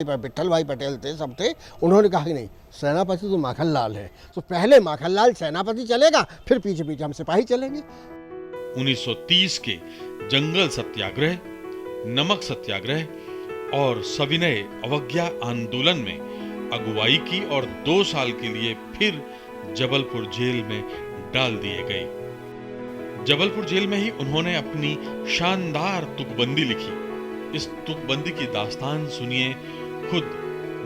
विट्ठल भाई पटेल थे, सब थे। उन्होंने कहा कि नहीं, सेनापति तो माखनलाल है, तो पहले माखनलाल सेनापति चलेगा, फिर पीछे पीछे हम सिपाही चलेंगे। 1930 के जंगल सत्याग्रह, नमक सत्याग्रह और सविनय अवज्ञा आंदोलन में अगुवाई की और 2 साल के लिए फिर जबलपुर जेल में डाल दिए गए। जबलपुर जेल में ही उन्होंने अपनी शानदार तुकबंदी लिखी। इस तुकबंदी की दास्तान सुनिए खुद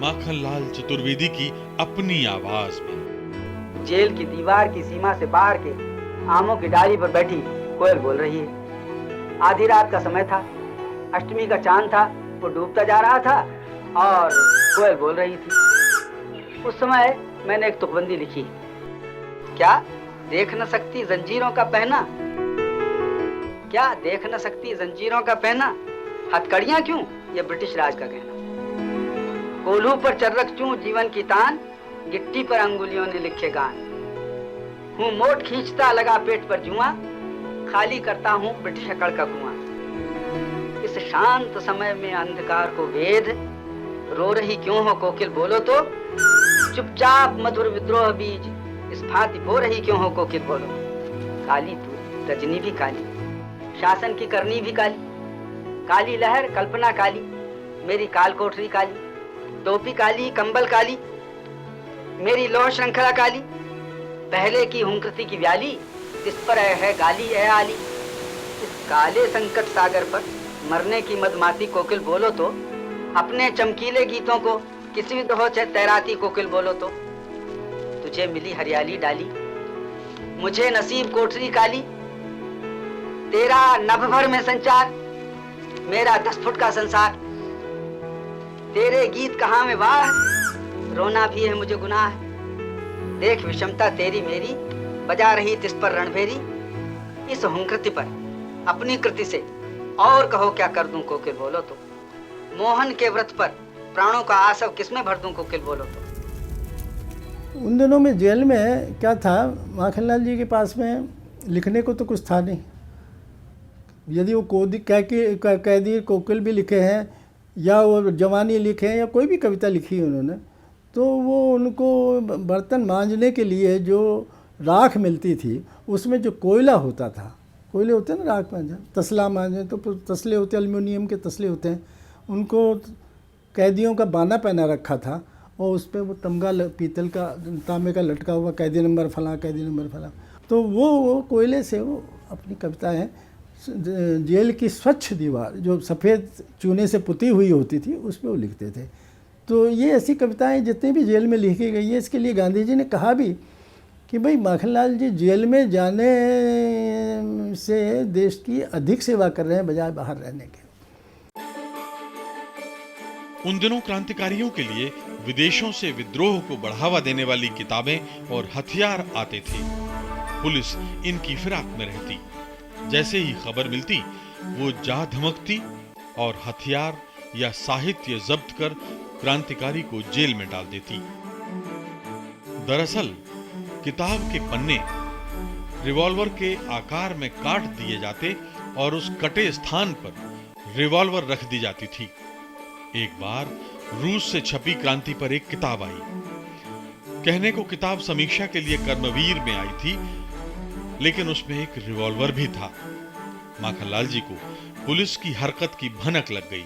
माखनलाल चतुर्वेदी की अपनी आवाज में। जेल की दीवार की सीमा से बाहर के आमों की डाली पर बैठी कोयल बोल रही है। आधी रात का समय था, अष्टमी का चांद था, वो डूबता जा रहा था और कोयल बोल रही थी। उस समय मैंने एक तुकबंदी लिखी। क्या देख न सकती जंजीरों का पहना, क्या देख न सकती जंजीरों का पहना, हथकड़ियां क्यों ये ब्रिटिश राज का कहना। कोल्हू पर चर्रक चूं जीवन की तान, गिट्टी पर अंगुलियों ने लिखे गान। हूँ मोट खींचता लगा पेट पर जुआ, खाली करता हूँ ब्रिटिश अकड़ का कुआं। इस शांत समय में अंधकार को वेद, रो रही क्यों हो कोकिल बोलो तो, चुपचाप मधुर विद्रोह बीज, इस भांति बो रही क्यों हो कोकिल बोलो। काली तू रजनी भी काली, शासन की करनी भी काली, काली लहर कल्पना काली, मेरी काल कोठरी काली, टोपी काली कंबल काली, मेरी लौह श्रृंखला काली, पहले की हुंकृति की व्याली, इस पर है गाली है आली। इस काले संकट सागर पर मरने की मदमाती कोकिल बोलो तो, अपने चमकीले गीतों को किसी भी हो चाहे तैराती कोकिल बोलो तो। तुझे मिली हरियाली डाली, मुझे नसीब कोठरी काली, तेरा नभ भर में संचार, मेरा 10 फुट का संसार। तेरे गीत कहाँ में वाह, रोना भी है मुझे गुनाह है। देख विषमता तेरी मेरी, बजा रही तिस पर रणभेरी। इस हुंकृति पर अपनी कृति से और कहो क्या कर दूं कोकिल बोलो तो। मोहन के व्रत पर प्राणों का आसव किसमें भर दूं कोकिल बोलो तो। उन दिनों में जेल में क्या था, माखनलाल जी के पास में लिखने को तो कुछ था नहीं। यदि वो कैदी कोकिल भी लिखे हैं या वो जवानी लिखे हैं या कोई भी कविता लिखी है उन्होंने, तो वो उनको बर्तन मांजने के लिए जो राख मिलती थी उसमें जो कोयला होता था, कोयले होते हैं ना राख मांझे, तसला मांझे तो तसले होते, एल्युमिनियम के तसले होते हैं, उनको कैदियों का बाना पहना रखा था और उस पर वो तमगा पीतल का तांबे का लटका हुआ कैदी नंबर फलां, कैदी नंबर फलां, तो वो कोयले से वो अपनी कविताएँ जेल की स्वच्छ दीवार जो सफ़ेद चूने से पुती हुई होती थी उस पर वो लिखते थे। तो ये ऐसी कविताएं जितनी भी जेल में लिखी गई है, इसके लिए गांधी जी ने कहा भी कि भाई माखनलाल जी जेल में जाने से देश की अधिक सेवा कर रहे हैं बजाय बाहर रहने के। उन दिनों क्रांतिकारियों के लिए विदेशों से विद्रोह को बढ़ावा देने वाली किताबें और हथियार आते थे। पुलिस इनकी फिराक में रहती। जैसे ही खबर मिलती वो जा धमकती और हथियार या साहित्य जब्त कर क्रांतिकारी को जेल में डाल देती। दरअसल किताब के पन्ने रिवॉल्वर के आकार में काट दिए जाते और उस कटे स्थान पर रिवॉल्वर रख दी जाती थी। एक बार रूस से छपी क्रांति पर एक किताब आई। कहने को किताब समीक्षा के लिए कर्मवीर में आई थी, लेकिन उसमें एक रिवॉल्वर भी था। माखनलाल जी को पुलिस की हरकत की भनक लग गई।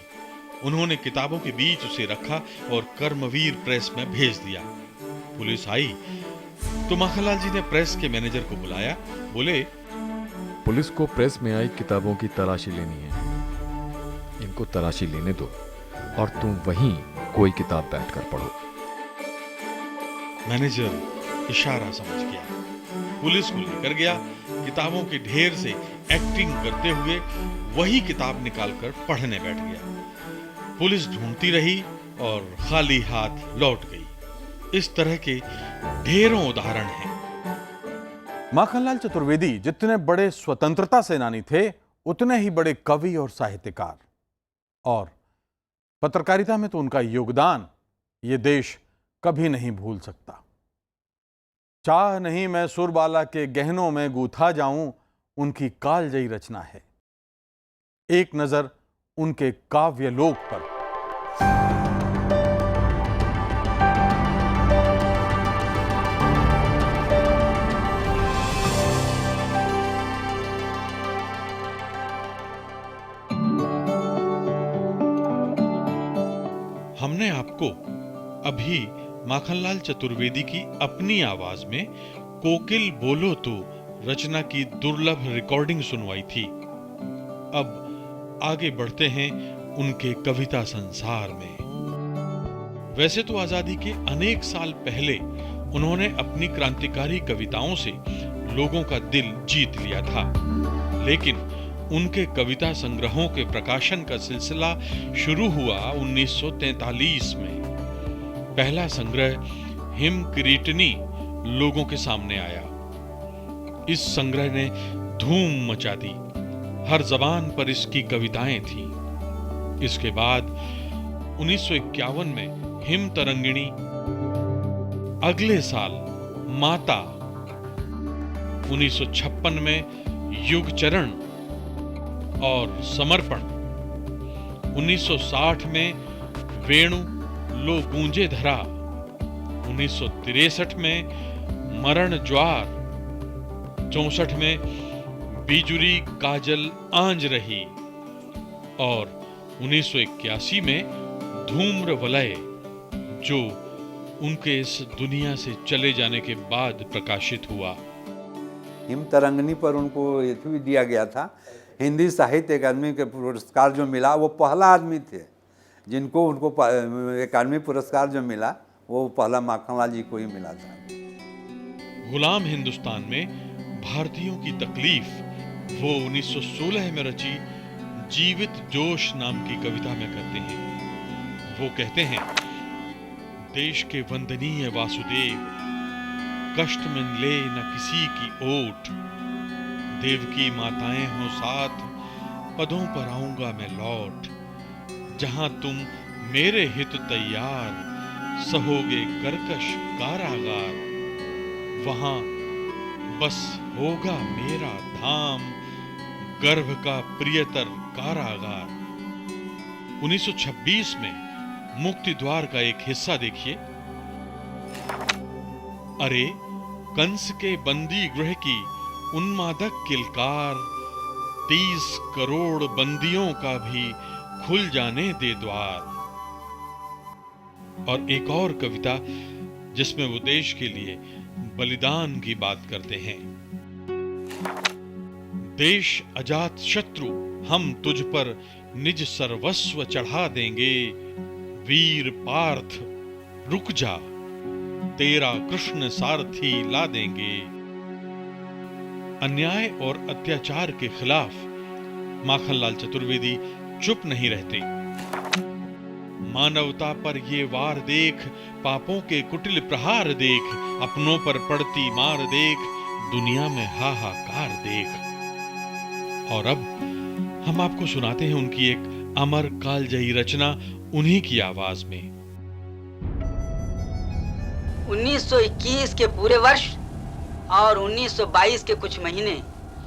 उन्होंने किताबों के बीच उसे रखा और कर्मवीर प्रेस में भेज दिया। पुलिस आई तो माखनलाल जी ने प्रेस के मैनेजर को बुलाया। बोले, पुलिस को प्रेस में आई किताबों की तलाशी लेनी है, इनको तलाशी लेने दो और तुम वहीं कोई किताब बैठकर पढ़ो। मैनेजर इशारा समझ गया, पुलिस को लेकर गया। किताबों के ढेर से एक्टिंग करते हुए वही किताब निकालकर पढ़ने बैठ गया। पुलिस ढूंढती रही और खाली हाथ लौट गई। इस तरह के ढेरों उदाहरण हैं। माखनलाल चतुर्वेदी जितने बड़े स्वतंत्रता सेनानी थे, उतने ही बड़े कवि और साहित्यकार, और पत्रकारिता में तो उनका योगदान ये देश कभी नहीं भूल सकता। चाह नहीं मैं सुरबाला के गहनों में गूथा जाऊं, उनकी कालजयी रचना है। एक नजर उनके काव्यलोक पर। हमने आपको अभी माखनलाल चतुर्वेदी की अपनी आवाज में कोकिल बोलो तो रचना की दुर्लभ रिकॉर्डिंग सुनवाई थी। अब आगे बढ़ते हैं उनके कविता संसार में। वैसे तो आजादी के अनेक साल पहले उन्होंने अपनी क्रांतिकारी कविताओं से लोगों का दिल जीत लिया था, लेकिन उनके कविता संग्रहों के प्रकाशन का सिलसिला शुरू हुआ 1943 में। पहला संग्रह हिम किरीटनी लोगों के सामने आया। इस संग्रह ने धूम मचा दी, हर जबान पर इसकी कविताएं थीं। इसके बाद 1951 में हिम तरंगिणी, अगले साल माता, 1956 में युग चरण और समर्पण, 1960 में वेणु लो गूंजे धरा, 1963 में मरण ज्वार, 64 में बिजुरी काजल आंज रही और 1981 में धूम्र वलय, जो उनके इस दुनिया से चले जाने के बाद प्रकाशित हुआ। हिम तरंगिणी पर उनको ये भी दिया गया था, हिंदी साहित्य अकादमी के पुरस्कार जो मिला, वो पहला आदमी थे जिनको उनको अकादमी पुरस्कार जो मिला, वो पहला माखनलाल जी को ही मिला था। गुलाम हिंदुस्तान में भारतीयों की तकलीफ वो 1916 में रची जीवित जोश नाम की कविता में करते हैं। वो कहते हैं, देश के वंदनीय वासुदेव, कष्ट में ले न किसी की ओट, देवकी माताएं हो साथ, पदों पर आऊंगा मैं लौट, जहां तुम मेरे हित तैयार, सहोगे कर्कश कारागार, वहां बस होगा मेरा धाम, गर्भ का प्रियतर कारागार। 1926 में मुक्ति द्वार का एक हिस्सा देखिए। अरे कंस के बंदी गृह की उन्मादक किलकार, 30 करोड़ बंदियों का भी खुल जाने दे द्वार। और एक और कविता जिसमें वो देश के लिए बलिदान की बात करते हैं। देश अजात शत्रु, हम तुझ पर निज सर्वस्व चढ़ा देंगे, वीर पार्थ रुक जा, तेरा कृष्ण सारथी ला देंगे। अन्याय और अत्याचार के खिलाफ माखनलाल चतुर्वेदी चुप नहीं रहते। मानवता पर ये वार देख, पापों के कुटिल प्रहार देख, अपनों पर पड़ती मार देख, दुनिया में हाहाकार देख। और अब हम आपको सुनाते हैं उनकी एक अमर कालजयी रचना उन्हीं की आवाज में। 1921 के पूरे वर्ष और 1922 के कुछ महीने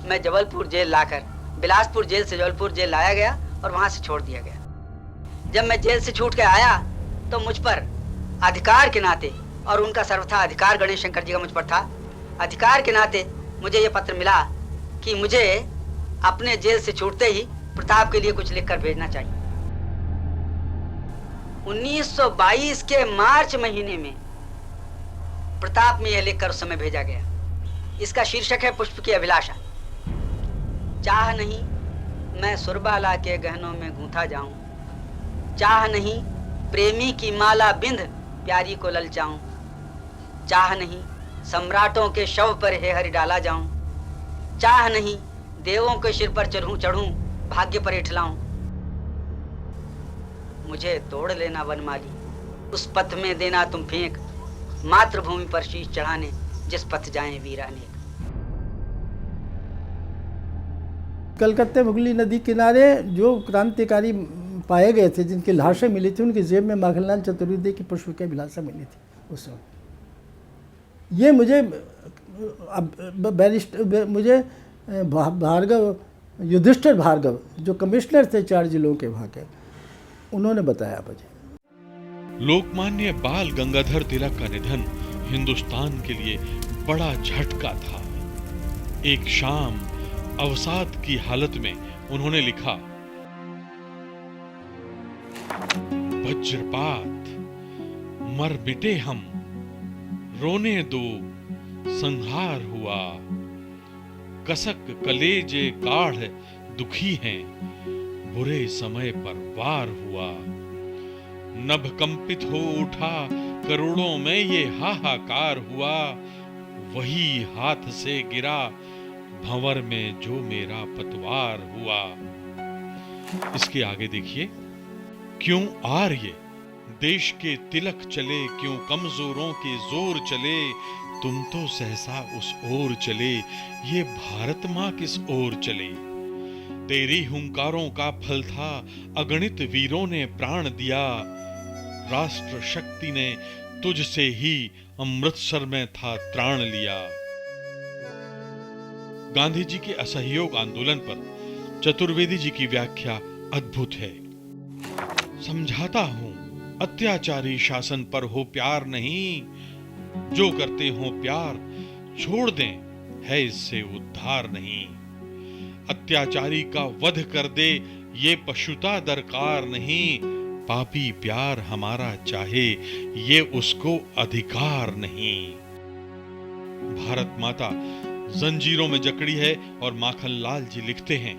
मैं जबलपुर जेल लाकर बिलासपुर जेल से जबलपुर जेल लाया गया और वहां से छोड़ दिया गया। जब मैं जेल से छूट के आया तो मुझ पर अधिकार के नाते, और उनका सर्वथा अधिकार गणेश शंकर जी का मुझ पर था, अधिकार के नाते मुझे यह पत्र मिला कि मुझे अपने जेल से छूटते ही प्रताप के लिए कुछ लिखकर भेजना चाहिए। 1922 के मार्च महीने में प्रताप में यह लिखकर उस समय भेजा गया। इसका शीर्षक है पुष्प की अभिलाषा। चाह नहीं मैं सुरबाला के गहनों में गूंथा जाऊं, चाह नहीं प्रेमी की माला बिंद प्यारी को ललचाऊं, चाह नहीं सम्राटों के शव पर हे हरि डाला जाऊं, चाह नहीं देवों के सिर पर चढ़ूं भाग्य पर इठलाऊं। मुझे तोड़ लेना वनमाली, उस पथ में देना तुम फेंक, मातृभूमि पर शीश चढ़ाने जिस पथ जाएं वीर अनेक। कलकत्ते मुगली नदी किनारे जो क्रांतिकारी पाए गए थे, जिनकी लाशें मिली थी, उनकी जेब में माखनलाल चतुर्वेदी की पुष्प की अभिलाषा मिली थी उस समय। ये मुझे मुझे भार्गव, युधिष्ठिर भार्गव जो कमिश्नर थे 4 जिलों के वहाँ के, उन्होंने बताया मुझे। लोकमान्य बाल गंगाधर तिलक का निधन हिंदुस्तान के लिए बड़ा झटका था। एक शाम अवसाद की हालत में उन्होंने लिखा, वज्रपात, मर मिटे हम, रोने दो संहार हुआ, कसक कलेजे काढ़ दुखी हैं, बुरे समय पर वार हुआ, नभ कंपित हो उठा करोड़ों में ये हाहाकार हुआ, वही हाथ से गिरा भंवर में जो मेरा पतवार हुआ। इसके आगे देखिए, क्यों आर्य देश के तिलक चले, क्यों कमजोरों के जोर चले, तुम तो सहसा उस ओर चले, ये भारत माँ किस ओर चले। तेरी हुंकारों का फल था, अगणित वीरों ने प्राण दिया, राष्ट्र शक्ति ने तुझसे ही अमृतसर में था त्राण लिया। गांधी जी के असहयोग आंदोलन पर चतुर्वेदी जी की व्याख्या अद्भुत है। समझाता हूं, अत्याचारी शासन पर हो प्यार नहीं, जो करते हो प्यार छोड़ दें, है इससे उद्धार नहीं। अत्याचारी का वध कर दे, ये पशुता दरकार नहीं, पापी प्यार हमारा चाहे, ये उसको अधिकार नहीं। भारत माता जंजीरों में जकड़ी है और माखनलाल जी लिखते हैं,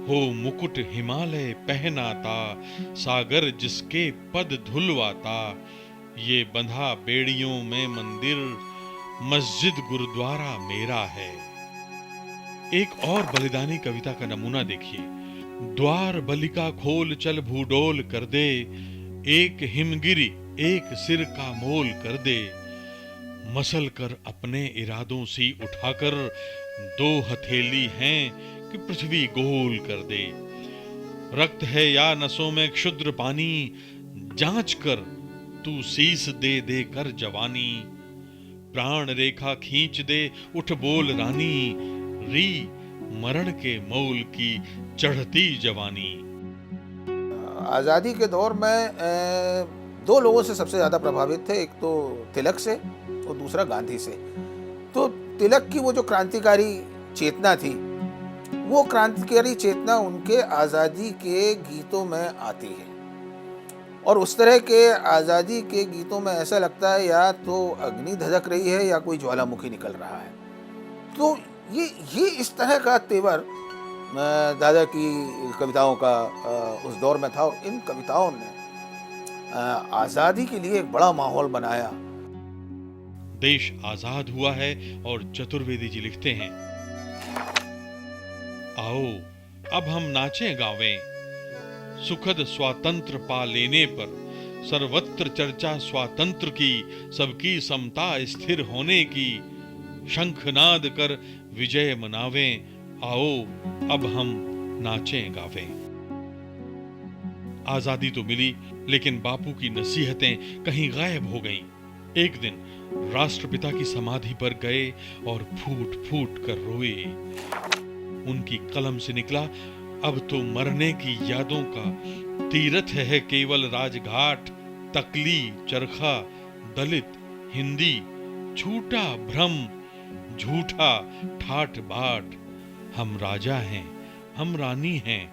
हो मुकुट हिमालय पहनाता, सागर जिसके पद धुलवाता, ये बंधा बेड़ियों में मंदिर, मस्जिद गुरुद्वारा मेरा है। एक और बलिदानी कविता का नमूना देखिए, द्वार बलिका खोल चल भूडोल कर दे, एक हिमगिरी एक सिर का मोल कर दे, मसल कर अपने इरादों से उठाकर, दो हथेली हैं कि पृथ्वी गोल कर दे। रक्त है या नसों में क्षुद्र पानी, जांच कर तू शीस दे दे कर जवानी, प्राण रेखा खींच दे उठ बोल रानी, री मरण के मौल की चढ़ती जवानी। आज़ादी के दौर में दो लोगों से सबसे ज़्यादा प्रभावित थे, एक तो तिलक से और दूसरा गांधी से। तो तिलक की वो जो क्रांतिकारी चेतना थी, वो क्रांतिकारी चेतना उनके आज़ादी के गीतों में आती है, और उस तरह के आज़ादी के गीतों में ऐसा लगता है या तो अग्नि धधक रही है या कोई ज्वालामुखी निकल रहा है। तो ये इस तरह का तेवर दादा की कविताओं का उस दौर में था, और इन कविताओं ने आज़ादी के लिए एक बड़ा माहौल बनाया। देश आजाद हुआ है और चतुर्वेदी जी लिखते हैं, आओ अब हम नाचें गावें, सुखद स्वातंत्र पा लेने पर, सर्वत्र चर्चा स्वातंत्र की, सबकी समता स्थिर होने की, शंखनाद कर विजय मनावें, आओ अब हम नाचें गावें। आजादी तो मिली, लेकिन बापू की नसीहतें कहीं गायब हो गईं। एक दिन राष्ट्रपिता की समाधि पर गए और फूट फूट कर रोए। उनकी कलम से निकला, अब तो मरने की यादों का तीर्थ है केवल राजघाट, तकली चरखा दलित हिंदी, छूटा भ्रम झूठा ठाठ बाट, हम राजा हैं हम रानी हैं,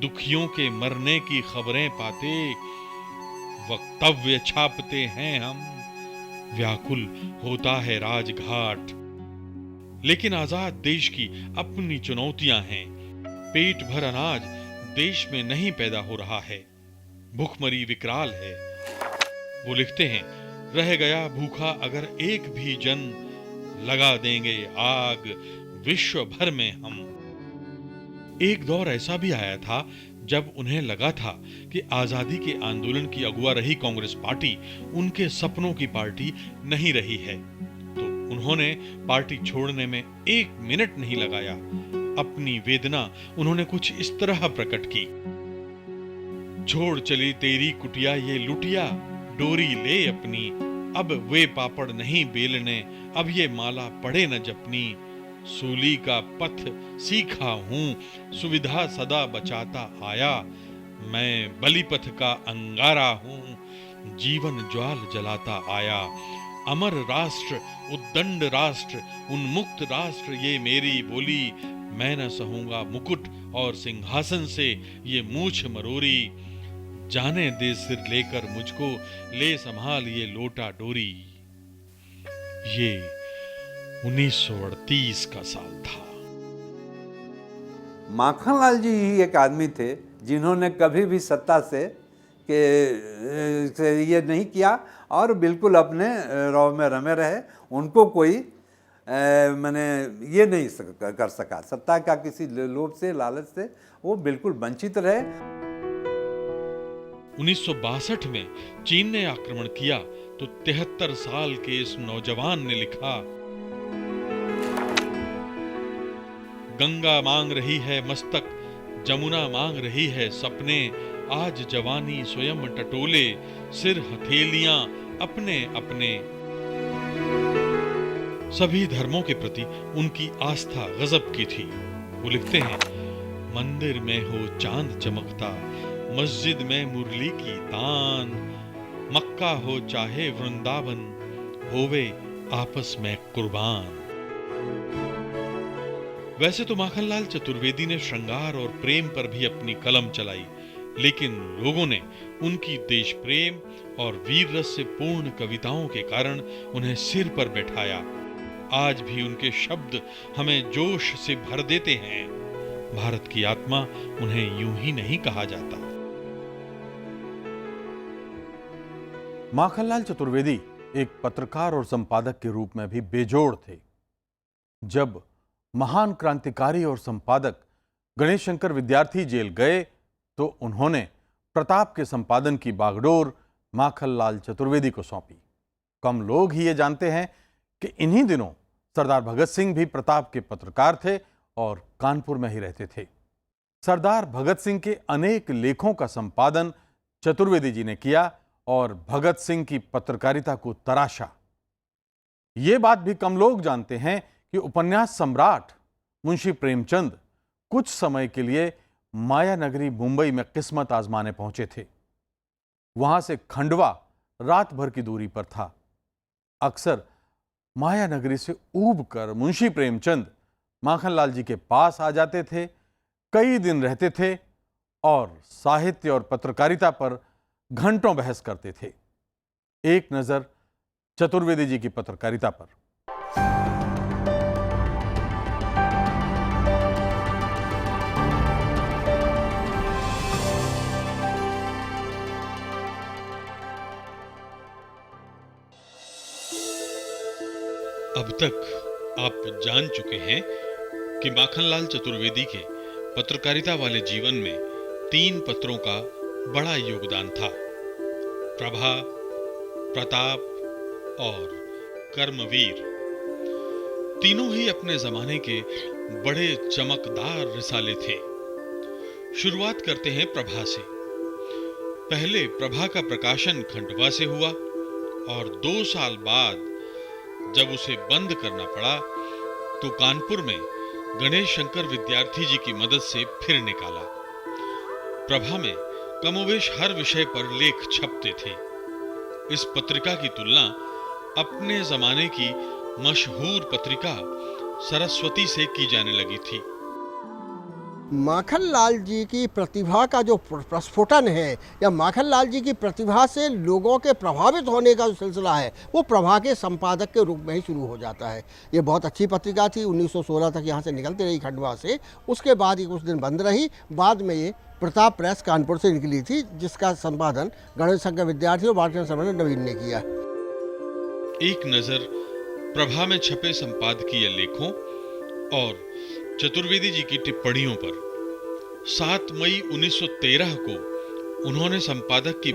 दुखियों के मरने की खबरें पाते, वक्तव्य छापते हैं हम, व्याकुल होता है राजघाट। लेकिन आजाद देश की अपनी चुनौतियां हैं। पेट भर अनाज देश में नहीं पैदा हो रहा है, भूखमरी विकराल है। वो लिखते हैं, रह गया भूखा अगर एक भी जन, लगा देंगे आग विश्व भर में हम। एक दौर ऐसा भी आया था जब उन्हें लगा था कि आजादी के आंदोलन की अगुवा रही कांग्रेस पार्टी उनके सपनों की पार्टी नहीं रही है, तो उन्होंने पार्टी छोड़ने में एक मिनट नहीं लगाया। अपनी वेदना उन्होंने कुछ इस तरह प्रकट की, छोड़ चली तेरी कुटिया ये लुटिया, डोरी ले अपनी, अब वे पापड़ नहीं बेलने, अब ये माला पड़े न जपनी, सूली का पथ सीखा हूं, सुविधा सदा बचाता आया, मैं बलिपथ का अंगारा हूं, जीवन ज्वाल जलाता आया, अमर राष्ट्र उद्दंड राष्ट्र उन्मुक्त राष्ट्र ये मेरी बोली, मैं न सहूंगा मुकुट और सिंहासन से ये मूछ मरोरी, जाने दे सिर लेकर मुझको, ले संभाल ये लोटा डोरी। ये 1938 का साल था। माखनलाल जी ही एक आदमी थे जिन्होंने कभी भी सत्ता से ये नहीं किया और बिल्कुल अपने रौब में रमे रहे। उनको कोई मैंने ये नहीं कर सका, सत्ता का किसी लोभ से, लालच से वो बिल्कुल वंचित रहे। 1962 में चीन ने आक्रमण किया तो 73 साल के इस नौजवान ने लिखा, गंगा मांग रही है मस्तक, जमुना मांग रही है सपने, आज जवानी स्वयं टटोले, सिर हथेलियां अपने अपने। सभी धर्मों के प्रति उनकी आस्था गजब की थी। वो लिखते हैं, मंदिर में हो चांद चमकता, मस्जिद में मुरली की तान, मक्का हो चाहे वृंदावन, होवे आपस में कुर्बान। वैसे तो माखनलाल चतुर्वेदी ने श्रृंगार और प्रेम पर भी अपनी कलम चलाई, लेकिन लोगों ने उनकी देश प्रेम और वीर रस से पूर्ण कविताओं के कारण उन्हें सिर पर बैठाया। आज भी उनके शब्द हमें जोश से भर देते हैं। भारत की आत्मा उन्हें यूं ही नहीं कहा जाता। माखनलाल चतुर्वेदी एक पत्रकार और संपादक के रूप में भी बेजोड़ थे। जब महान क्रांतिकारी और संपादक गणेश शंकर विद्यार्थी जेल गए तो उन्होंने प्रताप के संपादन की बागडोर माखनलाल चतुर्वेदी को सौंपी। कम लोग ही ये जानते हैं कि इन्हीं दिनों सरदार भगत सिंह भी प्रताप के पत्रकार थे और कानपुर में ही रहते थे। सरदार भगत सिंह के अनेक लेखों का संपादन चतुर्वेदी जी ने किया और भगत सिंह की पत्रकारिता को तराशा। ये बात भी कम लोग जानते हैं कि उपन्यास सम्राट मुंशी प्रेमचंद कुछ समय के लिए माया नगरी मुंबई में किस्मत आजमाने पहुंचे थे। वहां से खंडवा रात भर की दूरी पर था। अक्सर माया नगरी से ऊब कर मुंशी प्रेमचंद माखनलाल जी के पास आ जाते थे, कई दिन रहते थे और साहित्य और पत्रकारिता पर घंटों बहस करते थे। एक नजर चतुर्वेदी जी की पत्रकारिता पर। अब तक आप जान चुके हैं कि माखनलाल चतुर्वेदी के पत्रकारिता वाले जीवन में 3 पत्रों का बड़ा योगदान था। प्रभा, प्रताप और कर्मवीर। तीनों ही अपने जमाने के बड़े चमकदार रिसाले थे। शुरुआत करते हैं प्रभा से। पहले प्रभा का प्रकाशन खंडवा से हुआ और 2 साल बाद जब उसे बंद करना पड़ा तो कानपुर में गणेश शंकर विद्यार्थी जी की मदद से फिर निकाला। प्रभा में कमोवेश हर विषय पर लेख छपते थे। इस पत्रिका की तुलना अपने जमाने की मशहूर पत्रिका सरस्वती से की जाने लगी थी। माखनलाल जी की प्रतिभा का जो प्रस्फुटन है या माखनलाल जी की प्रतिभा से लोगों के प्रभावित होने का जो सिलसिला है वो प्रभा के संपादक के रूप में ही शुरू हो जाता है। ये बहुत अच्छी पत्रिका थी। 1916 तक यहाँ से निकलती रही खंडवा से। उसके बाद ये कुछ दिन बंद रही। बाद में ये प्रताप प्रेस कानपुर से निकली थी, जिसका संपादन गणेश शंकर विद्यार्थी और भारतीय संपादक नवीन ने किया। एक नजर प्रभा में छपे संपादकीय लेखों और चतुर्वेदी जी की टिप्पणियों पर। 7 मई 1913 को उन्होंने संपादक की